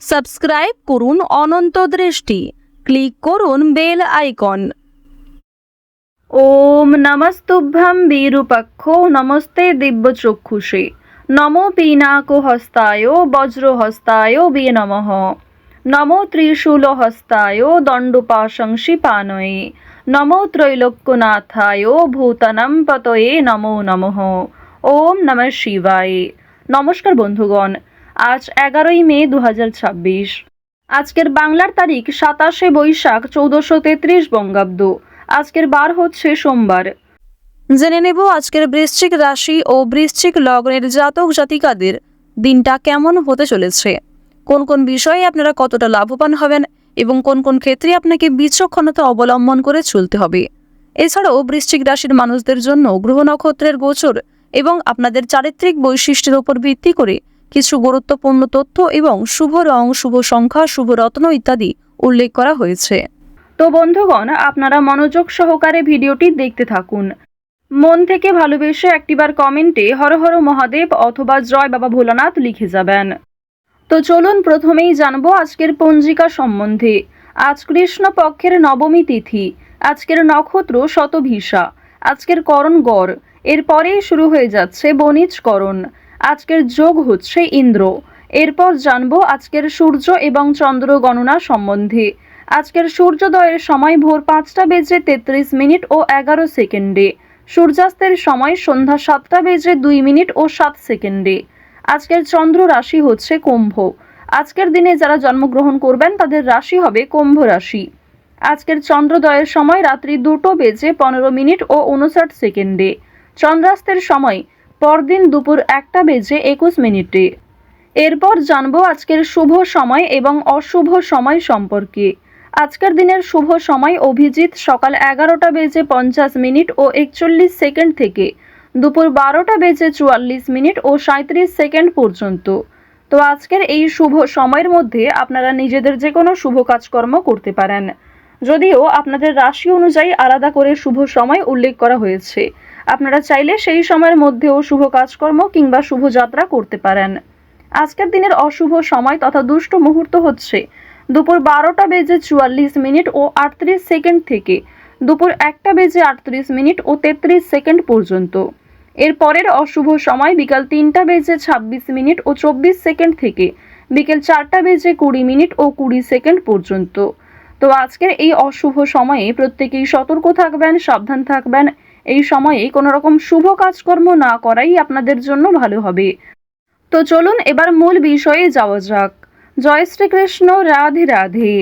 Subscribe করুন অনন্ত দৃষ্টি, click করুন বেল আইকন। ওম নমস্তুভ্যং বিরূপাক্ষো নমস্তে দিব্যচক্ষুষে নমো পিনাকো হস্তায় বজ্রহস্তায় বে নমঃ নমো ত্রিশূলহস্তায় দণ্ডপাশংসি পানয়ে নমো ত্রৈলোক্যনাথায় ভূতানাং পতয়ে নমো নমঃ। ওম নমঃ শিবায়। নমস্কার বন্ধুগণ, আজ 11ই মে 2026। আজকের বাংলার তারিখ 27শে বৈশাখ 1433 বঙ্গাব্দ। আজকের বার হচ্ছে সোমবার। জেনে নেব আজকের বৃশ্চিক রাশি ও বৃশ্চিক লগ্নের জাতক জাতিকাদের দিনটা কেমন হতে চলেছে, কোন কোন বিষয়ে আপনারা কতটা লাভবান হবেন এবং কোন কোন ক্ষেত্রে আপনাকে বিচক্ষণতা অবলম্বন করে চলতে হবে। এছাড়াও বৃশ্চিক রাশির মানুষদের জন্য গ্রহ নক্ষত্রের গোচর এবং আপনাদের চারিত্রিক বৈশিষ্ট্যের উপর ভিত্তি করে কিছু গুরুত্বপূর্ণ তথ্য এবং শুভ রং, শুভ সংখ্যা, শুভ রত্ন ইত্যাদি উল্লেখ করা হয়েছে। তো বন্ধুগণ, আপনারা মনোযোগ সহকারে ভিডিওটি দেখতে থাকুন। মন থেকে ভালোবেসে একটিবার কমেন্টে হর হর মহাদেব অথবা জয় বাবা ভোলানাথ লিখে যাবেন। তো চলুন প্রথমেই জানবো আজকের পঞ্জিকা সম্বন্ধে। আজ কৃষ্ণ পক্ষের নবমী তিথি, আজকের নক্ষত্র শতভিষা, আজকের করণ গড়, এরপরেই শুরু হয়ে যাচ্ছে বণিজ করণ। আজকের যোগ হচ্ছে ইন্দ্র। এরপর জানবো আজকের সূর্য এবং চন্দ্র গণনা সম্বন্ধে। আজকের সূর্যোদয়ের সময় ভোর 5:33 ও 11 সেকেন্ডে, সূর্যাস্তের সময় সন্ধ্যা 7:02 ও 7 সেকেন্ডে। আজকের চন্দ্র রাশি হচ্ছে কুম্ভ। আজকের দিনে যারা জন্মগ্রহণ করবেন তাদের রাশি হবে কুম্ভ রাশি। আজকের চন্দ্রোদয়ের সময় রাত্রি 2:15 ও 59 সেকেন্ডে, চন্দ্রাস্তের সময় পরদিন দুপুর 1:21। এরপর জানবো আজকের শুভ সময় এবং অশুভ সময় সম্পর্কে। আজকের দিনের শুভ সময় অভিজিৎ সকাল 11:50 ও 41 সেকেন্ড থেকে দুপুর 12:44 ও 37 সেকেন্ড পর্যন্ত। তো আজকের এই শুভ সময়ের মধ্যে আপনারা নিজেদের যে কোনো শুভ কাজকর্ম করতে পারেন, যদিও আপনাদের রাশি অনুযায়ী আলাদা করে শুভ সময় উল্লেখ করা হয়েছে। আপনারা চাইলে সেই সময়ের মধ্যেও শুভ কাজকর্ম কিংবা শুভ যাত্রা করতে পারেন। আজকের দিনের অশুভ সময় তথা দুষ্ট মুহূর্ত হচ্ছে দুপুর 12:44 ও 38 সেকেন্ড থেকে দুপুর 1:38 ও 33 সেকেন্ড পর্যন্ত। এর পরের অশুভ সময় বিকাল 3:26 ও 24 সেকেন্ড থেকে বিকেল 4:20 ও 20 সেকেন্ড পর্যন্ত। তো আজকের এই অশুভ সময়ে প্রত্যেকেই সতর্ক থাকবেন, সাবধান থাকবেন। এই সময়ে কোনো রকম শুভ কাজকর্ম না করাই আপনাদের জন্য ভালো হবে। তো চলুন এবার মূল বিষয়ে যাওয়া যাক। জয় শ্রীকৃষ্ণ, রাধে রাধে।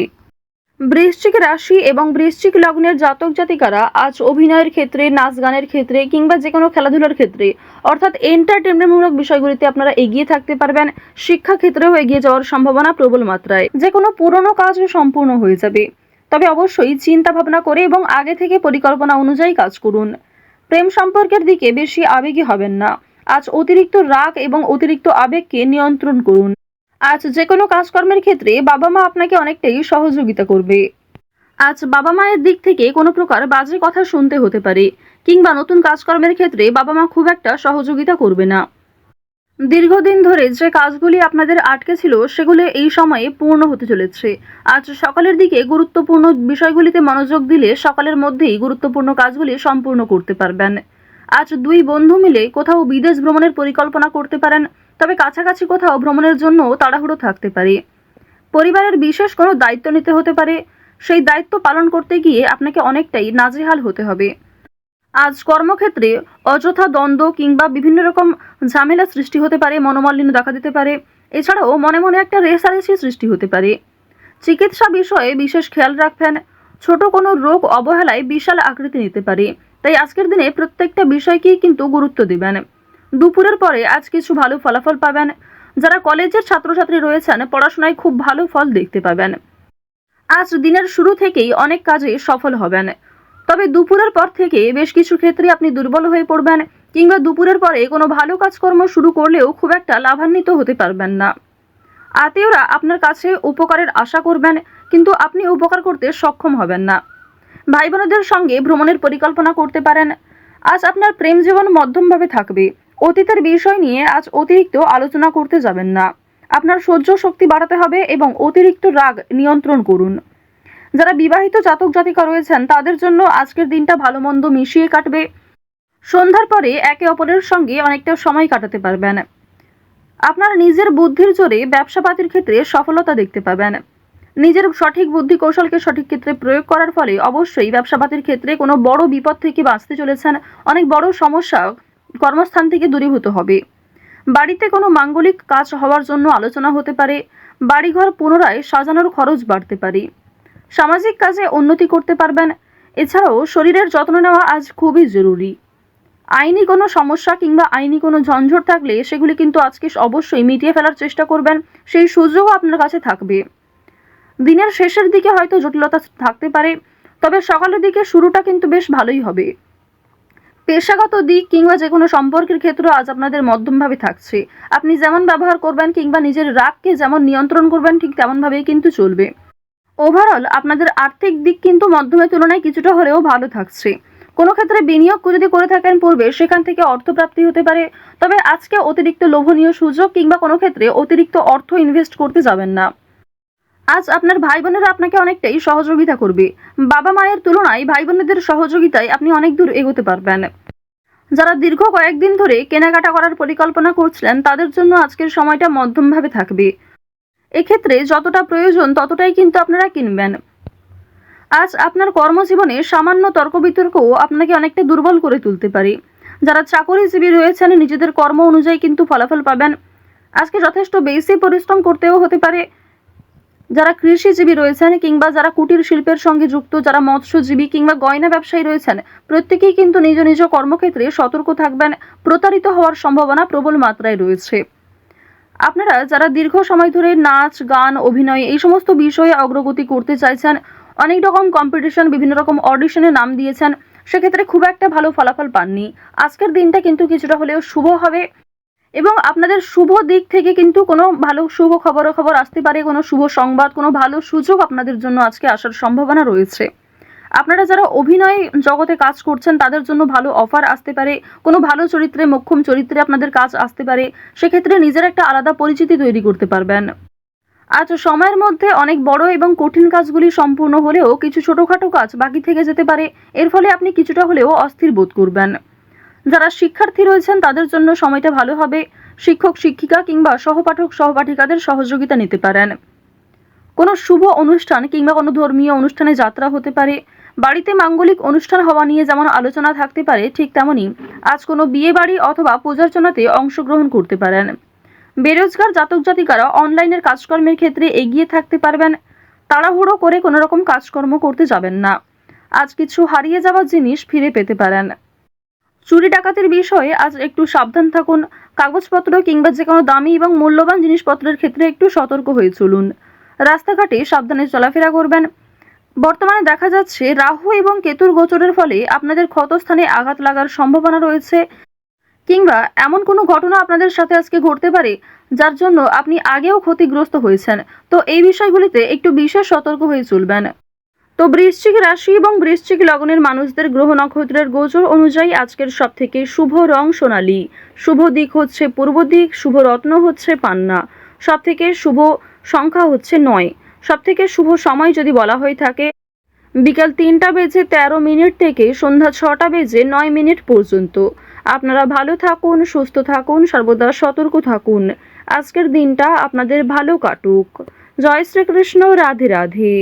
বৃশ্চিক রাশি এবং বৃশ্চিক লগ্নের জাতক জাতিকারা আজ অভিনয়ের ক্ষেত্রে, নাচ গানের ক্ষেত্রে কিংবা যে কোনো খেলাধুলার ক্ষেত্রে অর্থাৎ এন্টারটেনমেন্টমূলক বিষয়গুলিতে আপনারা এগিয়ে থাকতে পারবেন। শিক্ষা ক্ষেত্রেও এগিয়ে যাওয়ার সম্ভাবনা প্রবল মাত্রায়। যে কোনো পুরনো কাজও সম্পূর্ণ হয়ে যাবে, তবে অবশ্যই চিন্তা ভাবনা করে এবং আগে থেকে পরিকল্পনা অনুযায়ী কাজ করুন। প্রেম সম্পর্কের দিকে বেশি আবেগী হবেন না। আজ অতিরিক্ত রাগ এবং অতিরিক্ত আবেগকে নিয়ন্ত্রণ করুন। আজ যে কোনো কাজকর্মের ক্ষেত্রে বাবা মা আপনাকে অনেকটাই সহযোগিতা করবে। আজ বাবা মায়ের দিক থেকে কোনো প্রকার বাজে কথা শুনতে হতে পারে, কিংবা নতুন কাজকর্মের ক্ষেত্রে বাবা মা খুব একটা সহযোগিতা করবে না। দীর্ঘদিন ধরে যে কাজগুলি আপনাদের আটকে ছিল সেগুলো এই সময়ে পূর্ণ হতে চলেছে। আজ সকালের দিকে গুরুত্বপূর্ণ বিষয়গুলিতে মনোযোগ দিলে সকালের মধ্যেই গুরুত্বপূর্ণ কাজগুলি সম্পূর্ণ করতে পারবেন। আজ দুই বন্ধু মিলে কোথাও বিদেশ ভ্রমণের পরিকল্পনা করতে পারেন, তবে কাছাকাছি কোথাও ভ্রমণের জন্য তাড়াহুড়ো থাকতে পারে। পরিবারের বিশেষ কোনো দায়িত্ব নিতে হতে পারে, সেই দায়িত্ব পালন করতে গিয়ে আপনাকে অনেকটাই নাজেহাল হতে হবে। আজ কর্মক্ষেত্রে অযথা দ্বন্দ্ব কিংবা বিভিন্ন রকম ঝামেলা সৃষ্টি হতে পারে, মনোমালিন্য দেখা দিতে পারে। এছাড়াও মনে মনে একটা রেষারেষি সৃষ্টি হতে পারে। চিকিৎসা বিষয়ে বিশেষ খেয়াল রাখবেন। ছোট কোনো রোগ অবহেলায় বিশাল আকৃতি নিতে পারে, তাই আজকের দিনে প্রত্যেকটা বিষয়কেই কিন্তু গুরুত্ব দিবেন। দুপুরের পরে আজ কিছু ভালো ফলাফল পাবেন। যারা কলেজের ছাত্রছাত্রী রয়েছেন পড়াশোনায় খুব ভালো ফল দেখতে পাবেন। আজ দিনের শুরু থেকেই অনেক কাজে সফল হবেন, তবে দুপুরের পর থেকে বেশ কিছু ক্ষেত্রে আপনি দুর্বল হয়ে পড়বেন, কিংবা দুপুরের পরে কোনো ভালো কাজকর্ম শুরু করলেও খুব একটা লাভান্বিত হতে পারবেন না। আত্মীয়রা আপনার কাছে উপকারের আশা করবেন, কিন্তু আপনি উপকার করতে সক্ষম হবেন না। ভাই বোনদের সঙ্গে ভ্রমণের পরিকল্পনা করতে পারেন। আজ আপনার প্রেম জীবন মধ্যমভাবে থাকবে। অতীতের বিষয় নিয়ে আজ অতিরিক্ত আলোচনা করতে যাবেন না। আপনার সহ্য শক্তি বাড়াতে হবে এবং অতিরিক্ত রাগ নিয়ন্ত্রণ করুন। যারা বিবাহিত জাতক জাতিকা রয়েছেন তাদের জন্য আজকের দিনটা ভালো মন্দ মিশিয়ে কাটবে। সন্ধ্যার পরে একে অপরের সঙ্গে অনেকটা সময় কাটাতে পারবেন। আপনার নিজের বুদ্ধির জোরে ব্যবসাপাতির ক্ষেত্রে সফলতা দেখতে পাবেন। নিজের সঠিক বুদ্ধি কৌশলকে সঠিক ক্ষেত্রে প্রয়োগ করার ফলে অবশ্যই ব্যবসাপাতির ক্ষেত্রে কোনো বড় বিপদ থেকে বাঁচতে চলেছেন। অনেক বড় সমস্যা কর্মস্থান থেকে দূরীভূত হবে। বাড়িতে কোনো মাঙ্গলিক কাজ হওয়ার জন্য আলোচনা হতে পারে। বাড়িঘর পুনরায় সাজানোর খরচ বাড়তে পারে। সামাজিক কাজে উন্নতি করতে পারবেন। এছাড়াও শরীরের যত্ন নেওয়া আজ খুবই জরুরি। আইনি কোনো সমস্যা কিংবা আইনি কোনো ঝঞ্ঝট থাকলে সেগুলি কিন্তু আজকে অবশ্যই মিটিয়ে ফেলার চেষ্টা করবেন। সেই সুযোগও আপনার কাছে থাকবে। দিনের শেষের দিকে হয়তো জটিলতা থাকতে পারে, তবে সকালের দিকে শুরুটা কিন্তু বেশ ভালোই হবে। পেশাগত দিক কিংবা যে কোনো সম্পর্কের ক্ষেত্রে আজ আপনাদের মধ্যমভাবে থাকছে। আপনি যেমন ব্যবহার করবেন কিংবা নিজের রাগকে যেমন নিয়ন্ত্রণ করবেন ঠিক তেমনভাবেই কিন্তু চলবে। ওভারঅল আপনাদের আর্থিক দিক কিন্তু মধ্যমের তুলনায় কিছুটা হলেও ভালো থাকছে। কোনো ক্ষেত্রে বিনিয়োগ যদি করে থাকেন পূর্বে সেখান থেকে অর্থপ্রাপ্তি হতে পারে, তবে আজকে অতিরিক্ত লোভনীয় সুযোগ কিংবা কোনো ক্ষেত্রে অতিরিক্ত অর্থ ইনভেস্ট করতে যাবেন না। আজ আপনার ভাই বোনেরা আপনাকে অনেকটাই সহযোগিতা করবে। বাবা মায়ের তুলনায় ভাই বোনেদের সহযোগিতায় আপনি অনেক দূর এগোতে পারবেন। যারা দীর্ঘ কয়েকদিন ধরে কেনাকাটা করার পরিকল্পনা করছিলেন তাদের জন্য আজকের সময়টা মধ্যমভাবে থাকবে। এক্ষেত্রে যতটা প্রয়োজন ততটাই কিন্তু আপনারা কিনবেন। আজ আপনার কর্মজীবনে সামান্য তর্ক বিতর্কও আপনাকে অনেকটা দুর্বল করে তুলতে পারে। যারা চাকরিজীবী রয়েছেন নিজেদের কর্ম অনুযায়ী কিন্তু ফলাফল পাবেন। আজকে যথেষ্ট বেশি পরিশ্রম করতেও হতে পারে। যারা কৃষিজীবী রয়েছেন কিংবা যারা কুটির শিল্পের সঙ্গে যুক্ত, যারা মৎস্যজীবী কিংবা গয়না ব্যবসায়ী রয়েছেন প্রত্যেকেই কিন্তু নিজ নিজ কর্মক্ষেত্রে সতর্ক থাকবেন। প্রতারিত হওয়ার সম্ভাবনা প্রবল মাত্রায় রয়েছে। আপনারা যারা দীর্ঘ সময় ধরে নাচ গান অভিনয় এই সমস্ত বিষয়ে অগ্রগতি করতে চাইছেন, অনেক রকম কম্পিটিশন বিভিন্ন রকম অডিশনে নাম দিয়েছেন, সেক্ষেত্রে খুব একটা ভালো ফলাফল পাননি। আজকের দিনটা কিন্তু কিছুটা হলেও শুভ হবে এবং আপনাদের শুভ দিক থেকে কিন্তু কোনো ভালো শুভ খবর আসতে পারে। কোনো শুভ সংবাদ, কোনো ভালো সুযোগ আপনাদের জন্য আজকে আসার সম্ভাবনা রয়েছে। আপনারা যারা অভিনয় জগতে কাজ করছেন তাদের জন্য ভালো অফার আসতে পারে। কোনো ভালো চরিত্রে, মোক্ষম চরিত্রে আপনাদের কাজ আসতে পারে। সেক্ষেত্রে নিজের একটা আলাদা পরিচিতি তৈরি করতে পারবেন। আজ সময়ের মধ্যে অনেক বড় এবং কঠিন কাজগুলি সম্পূর্ণ হলেও কিছু ছোটখাটো কাজ বাকি থেকে যেতে পারে। এর ফলে আপনি কিছুটা হলেও অস্থির বোধ করবেন। যারা শিক্ষার্থী রয়েছেন তাদের জন্য সময়টা ভালো হবে। শিক্ষক শিক্ষিকা কিংবা সহপাঠক সহপাঠিকাদের সহযোগিতা নিতে পারেন। কোনো শুভ অনুষ্ঠান কিংবা কোনো ধর্মীয় অনুষ্ঠানে যাত্রা হতে পারে। বাড়িতে মাঙ্গলিক অনুষ্ঠান হওয়া নিয়ে যেমন আলোচনা থাকতে পারে ঠিক তেমনি আজ কোনো বিয়ে বাড়ি অথবা পূজার্চনাতে অংশগ্রহণ করতে পারেন। বেরোজগার জাতক জাতিকারা অনলাইনের কাজকর্মের ক্ষেত্রে এগিয়ে থাকতে পারবেন। তাড়াহুড়ো করে কোনো রকম কাজকর্ম করতে যাবেন না। আজ কিছু হারিয়ে যাওয়া জিনিস ফিরে পেতে পারেন। চুরি ডাকাতির বিষয়ে আজ একটু সাবধান থাকুন। কাগজপত্র কিংবা যে কোনো দামি এবং মূল্যবান জিনিসপত্রের ক্ষেত্রে একটু সতর্ক হয়ে চলুন। রাস্তাঘাটে সাবধানে চলাফেরা করবেন। বর্তমানে দেখা যাচ্ছে রাহু এবং কেতুর গোচরের ফলে আপনাদের ক্ষতস্থানে আঘাত লাগার সম্ভাবনা রয়েছে কিংবা এমন কোনো ঘটনা আপনাদের সাথে আজকে ঘটতে পারে যার জন্য আপনি আগেও ক্ষতিগ্রস্ত হয়েছেন। তো এই বিষয়গুলিতে একটু বিশেষ সতর্ক হয়ে চলবেন। তো বৃশ্চিক রাশি এবং বৃশ্চিক লগ্নের মানুষদের গ্রহ নক্ষত্রের গোচর অনুযায়ী আজকের সবথেকে শুভ রং সোনালী, শুভ দিক হচ্ছে পূর্ব দিক, শুভ রত্ন হচ্ছে পান্না, সবথেকে শুভ সংখ্যা হচ্ছে 9, সবথেকে শুভ সময় যদি বলা হয়ে থাকে বিকাল 3:13 থেকে সন্ধ্যা 6:09 পর্যন্ত। আপনারা ভালো থাকুন, সুস্থ থাকুন, সর্বদা সতর্ক থাকুন। আজকের দিনটা আপনাদের ভালো কাটুক। জয় শ্রীকৃষ্ণ। রাধে রাধে।